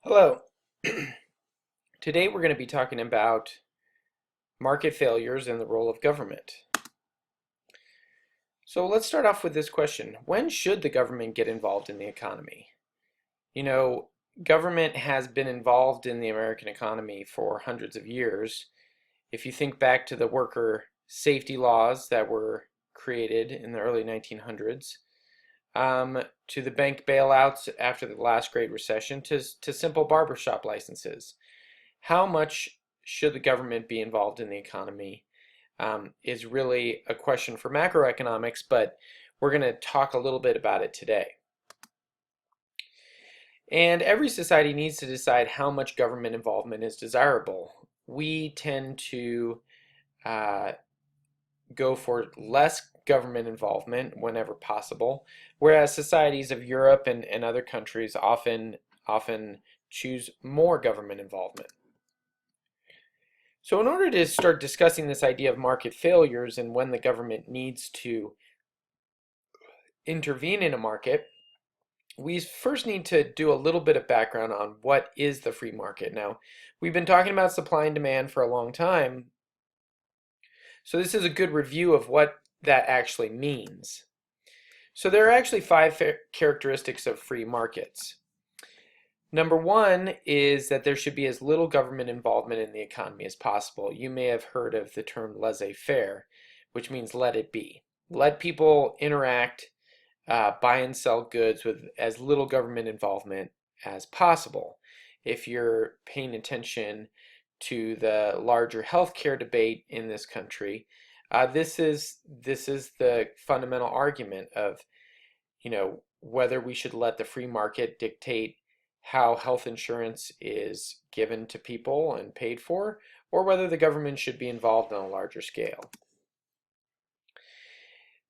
Hello. Today we're going to be talking about market failures and the role of government. So let's start off with this question. When should the government get involved in the economy? You know, government has been involved in the American economy for hundreds of years. If you think back to the worker safety laws that were created in the early 1900s, to the bank bailouts after the last Great Recession, to simple barbershop licenses. How much should the government be involved in the economy is really a question for macroeconomics, but we're going to talk a little bit about it today. And every society needs to decide how much government involvement is desirable. We tend to uh, go for less government involvement whenever possible, whereas societies of Europe and other countries often choose more government involvement. So in order to start discussing this idea of market failures and when the government needs to intervene in a market, we first need to do a little bit of background on what is the free market. Now, we've been talking about supply and demand for a long time, so this is a good review of what that actually means. So there are actually five characteristics of free markets. Number one is that there should be as little government involvement in the economy as possible. You may have heard of the term laissez-faire, which means let it be. Let people interact, buy and sell goods with as little government involvement as possible. If you're paying attention to the larger healthcare debate in this country, this is the fundamental argument of, whether we should let the free market dictate how health insurance is given to people and paid for, or whether the government should be involved on a larger scale.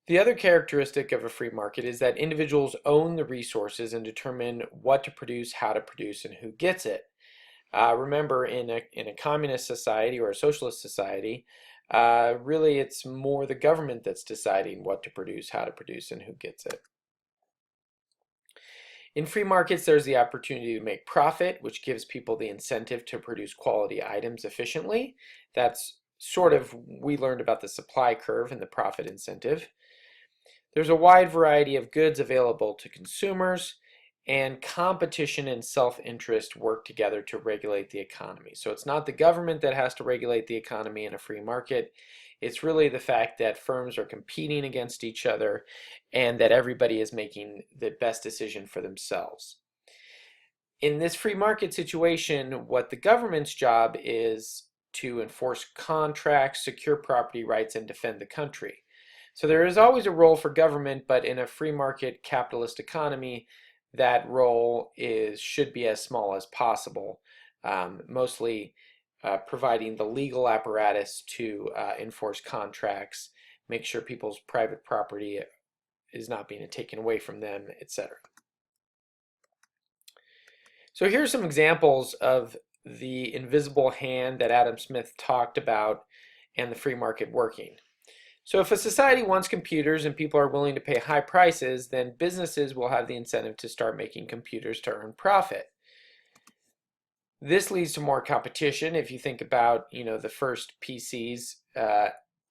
The other characteristic of a free market is that individuals own the resources and determine what to produce, how to produce, and who gets it. Remember, in a communist society or a socialist society, really it's more the government that's deciding what to produce, how to produce, and who gets it. In free markets, there's the opportunity to make profit, which gives people the incentive to produce quality items efficiently. That's we learned about the supply curve and the profit incentive. There's a wide variety of goods available to consumers, and competition and self-interest work together to regulate the economy. So it's not the government that has to regulate the economy in a free market. It's really the fact that firms are competing against each other and that everybody is making the best decision for themselves. In this free market situation, what the government's job is to enforce contracts, secure property rights, and defend the country. So there is always a role for government, but in a free market capitalist economy, that role should be as small as possible, mostly providing the legal apparatus to enforce contracts, make sure people's private property is not being taken away from them, etc. So here are some examples of the invisible hand that Adam Smith talked about and the free market working. So if a society wants computers and people are willing to pay high prices, then businesses will have the incentive to start making computers to earn profit. This leads to more competition. If you think about, the first PCs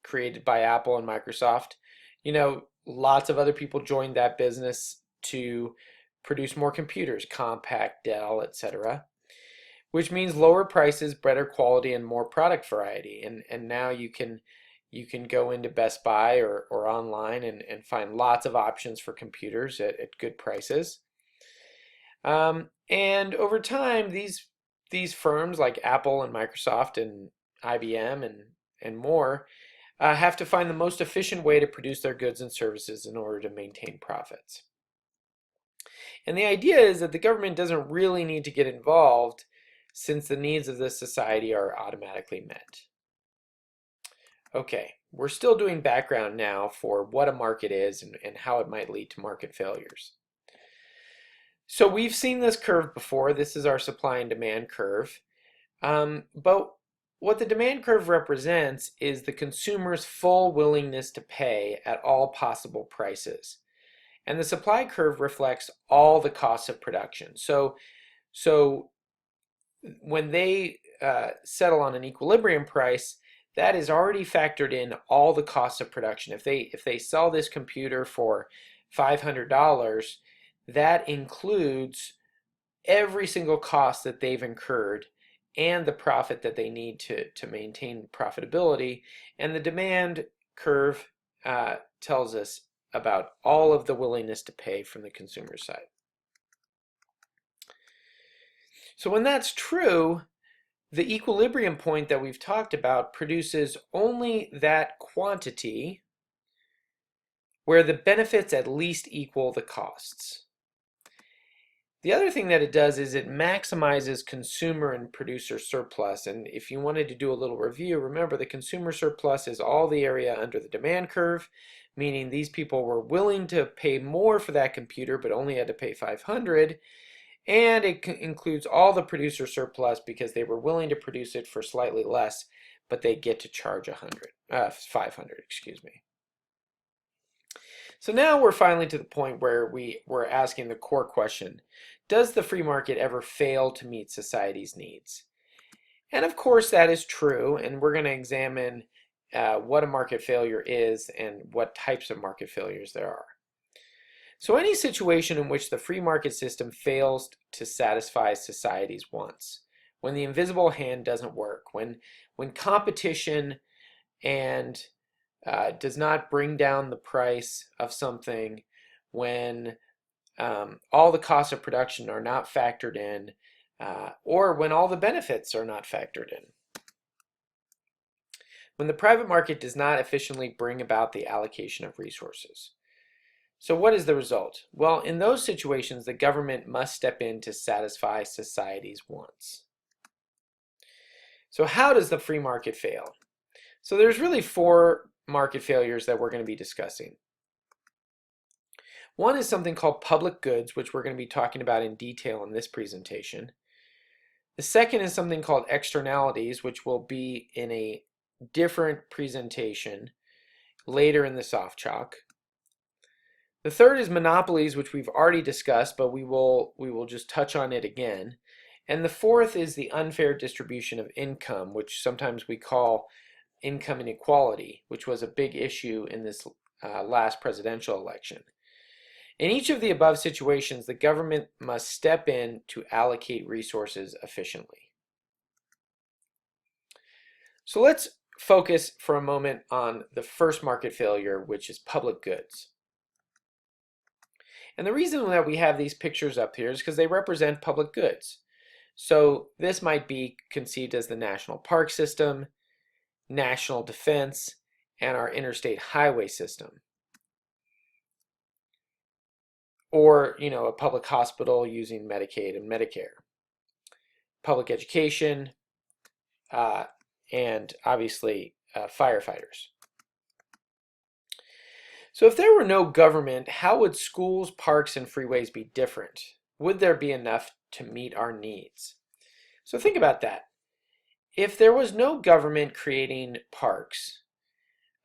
created by Apple and Microsoft, lots of other people joined that business to produce more computers, Compaq, Dell, etc., which means lower prices, better quality, and more product variety. And now you can go into Best Buy or online and find lots of options for computers at good prices. And over time, these firms like Apple and Microsoft and IBM and more have to find the most efficient way to produce their goods and services in order to maintain profits. And the idea is that the government doesn't really need to get involved since the needs of this society are automatically met. Okay, we're still doing background now for what a market is and how it might lead to market failures. So we've seen this curve before. This is our supply and demand curve. But what the demand curve represents is the consumer's full willingness to pay at all possible prices. And the supply curve reflects all the costs of production. So when they settle on an equilibrium price, that is already factored in all the costs of production. If they sell this computer for $500, that includes every single cost that they've incurred and the profit that they need to maintain profitability. And the demand curve tells us about all of the willingness to pay from the consumer side. So when that's true, the equilibrium point that we've talked about produces only that quantity where the benefits at least equal the costs. The other thing that it does is it maximizes consumer and producer surplus. And if you wanted to do a little review, remember the consumer surplus is all the area under the demand curve, meaning these people were willing to pay more for that computer but only had to pay $500. And it includes all the producer surplus because they were willing to produce it for slightly less, but they get to charge $500, excuse me. So now we're finally to the point where we're asking the core question: does the free market ever fail to meet society's needs? And of course that is true, and we're going to examine what a market failure is and what types of market failures there are. So any situation in which the free market system fails to satisfy society's wants, when the invisible hand doesn't work, when competition and does not bring down the price of something, when all the costs of production are not factored in, or when all the benefits are not factored in. When the private market does not efficiently bring about the allocation of resources. So what is the result? Well, in those situations, the government must step in to satisfy society's wants. So how does the free market fail? So there's really 4 market failures that we're going to be discussing. One is something called public goods, which we're going to be talking about in detail in this presentation. The second is something called externalities, which will be in a different presentation later in the soft chalk. The third is monopolies, which we've already discussed, but we will just touch on it again. And the fourth is the unfair distribution of income, which sometimes we call income inequality, which was a big issue in this last presidential election. In each of the above situations, the government must step in to allocate resources efficiently. So let's focus for a moment on the first market failure, which is public goods. And the reason that we have these pictures up here is because they represent public goods. So this might be conceived as the national park system, national defense, and our interstate highway system. Or, a public hospital using Medicaid and Medicare. Public education, and obviously firefighters. So if there were no government, how would schools, parks, and freeways be different? Would there be enough to meet our needs? So think about that. If there was no government creating parks,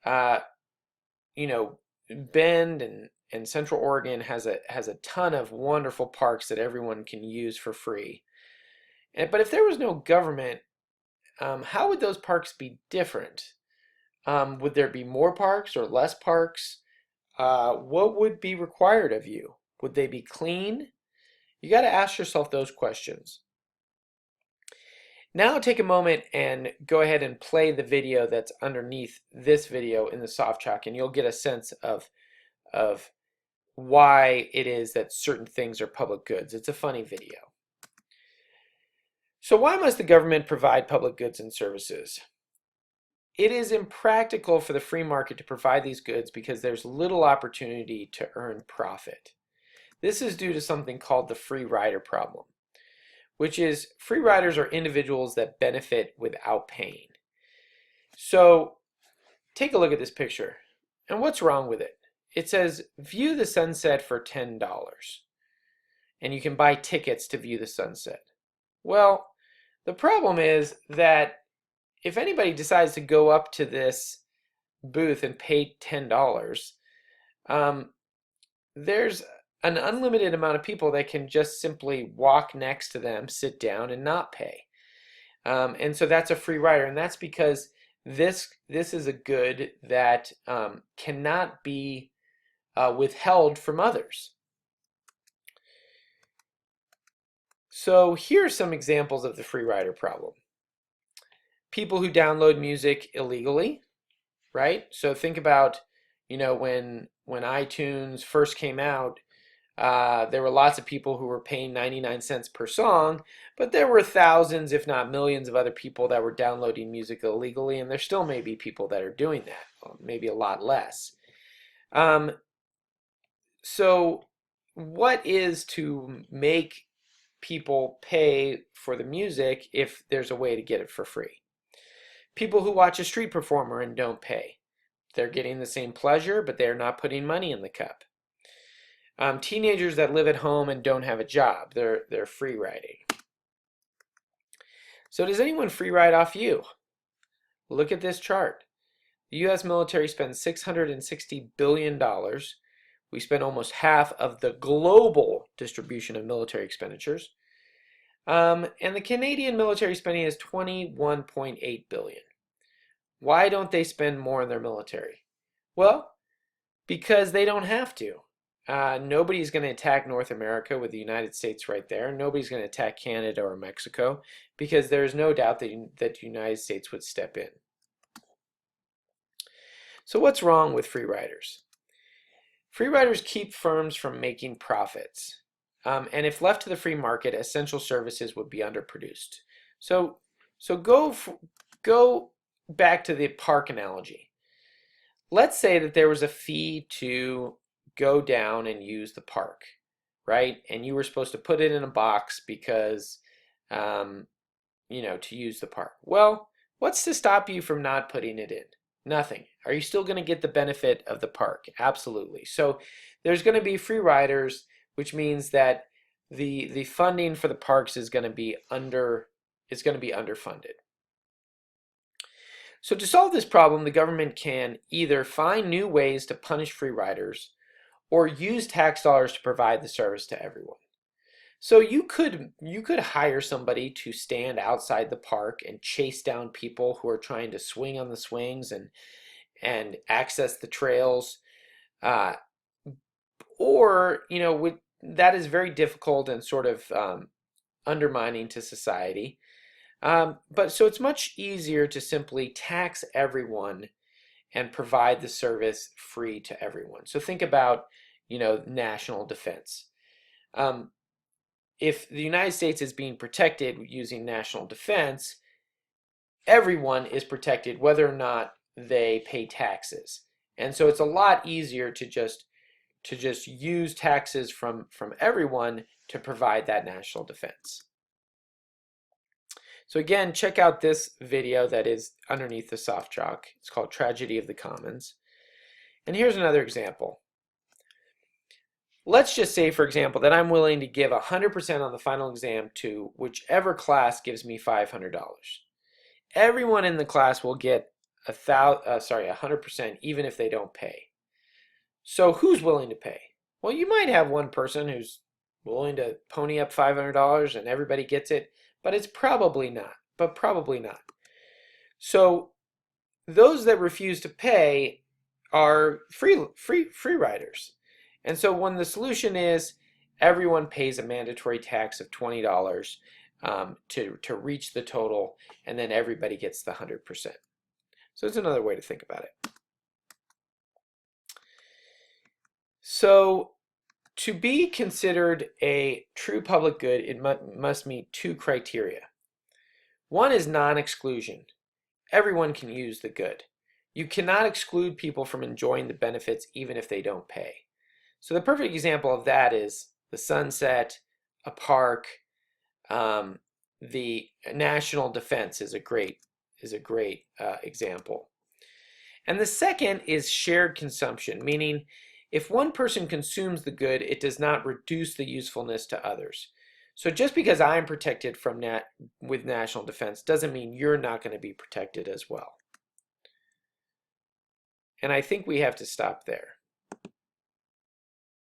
Bend and Central Oregon has a ton of wonderful parks that everyone can use for free. But if there was no government, how would those parks be different? Would there be more parks or less parks? What would be required of you? Would they be clean? You got to ask yourself those questions. Now take a moment and go ahead and play the video that's underneath this video in the soft chalk, and you'll get a sense of why it is that certain things are public goods. It's a funny video. So why must the government provide public goods and services? It is impractical for the free market to provide these goods because there's little opportunity to earn profit. This is due to something called the free rider problem, which is free riders are individuals that benefit without paying. So take a look at this picture. And what's wrong with it? It says, view the sunset for $10. And you can buy tickets to view the sunset. Well, the problem is that if anybody decides to go up to this booth and pay $10, there's an unlimited amount of people that can just simply walk next to them, sit down, and not pay. And so that's a free rider, and that's because this is a good that cannot be withheld from others. So here are some examples of the free rider problem. People who download music illegally, right? So think about, when iTunes first came out, there were lots of people who were paying 99 cents per song, but there were thousands, if not millions, of other people that were downloading music illegally, and there still may be people that are doing that, maybe a lot less. So what is to make people pay for the music if there's a way to get it for free? People who watch a street performer and don't pay. They're getting the same pleasure, but they're not putting money in the cup. Teenagers that live at home and don't have a job, they're free riding. So does anyone free ride off you? Look at this chart. The U.S. military spends $660 billion. We spend almost half of the global distribution of military expenditures. And the Canadian military spending is $21.8 billion. Why don't they spend more on their military? Well, because they don't have to. Nobody's going to attack North America with the United States right there. Nobody's going to attack Canada or Mexico because there's no doubt that the United States would step in. So what's wrong with free riders? Free riders keep firms from making profits. And if left to the free market, essential services would be underproduced. So go back to the park analogy. Let's say that there was a fee to go down and use the park, right? And you were supposed to put it in a box because, to use the park. Well, what's to stop you from not putting it in? Nothing. Are you still going to get the benefit of the park? Absolutely. So there's going to be free riders, which means that the funding for the parks is going to be underfunded. So to solve this problem, the government can either find new ways to punish free riders or use tax dollars to provide the service to everyone. So you could hire somebody to stand outside the park and chase down people who are trying to swing on the swings and access the trails, or that is very difficult and sort of undermining to society. But so it's much easier to simply tax everyone and provide the service free to everyone. So think about, national defense. If the United States is being protected using national defense, everyone is protected whether or not they pay taxes. And so it's a lot easier to just use taxes from everyone to provide that national defense. So again, check out this video that is underneath the soft chalk. It's called Tragedy of the Commons. And here's another example. Let's just say, for example, that I'm willing to give 100% on the final exam to whichever class gives me $500. Everyone in the class will get 100% even if they don't pay. So who's willing to pay? Well, you might have one person who's willing to pony up $500 and everybody gets it, but it's probably not. So those that refuse to pay are free riders. And so when the solution is everyone pays a mandatory tax of $20 to reach the total, and then everybody gets the 100%. So it's another way to think about it. So to be considered a true public good, it must meet two criteria. One is non-exclusion. Everyone can use the good. You cannot exclude people from enjoying the benefits even if they don't pay. So the perfect example of that is the sunset, a park, the national defense is a great example. And the second is shared consumption, meaning if one person consumes the good, it does not reduce the usefulness to others. So just because I'm protected from with national defense doesn't mean you're not going to be protected as well. And I think we have to stop there.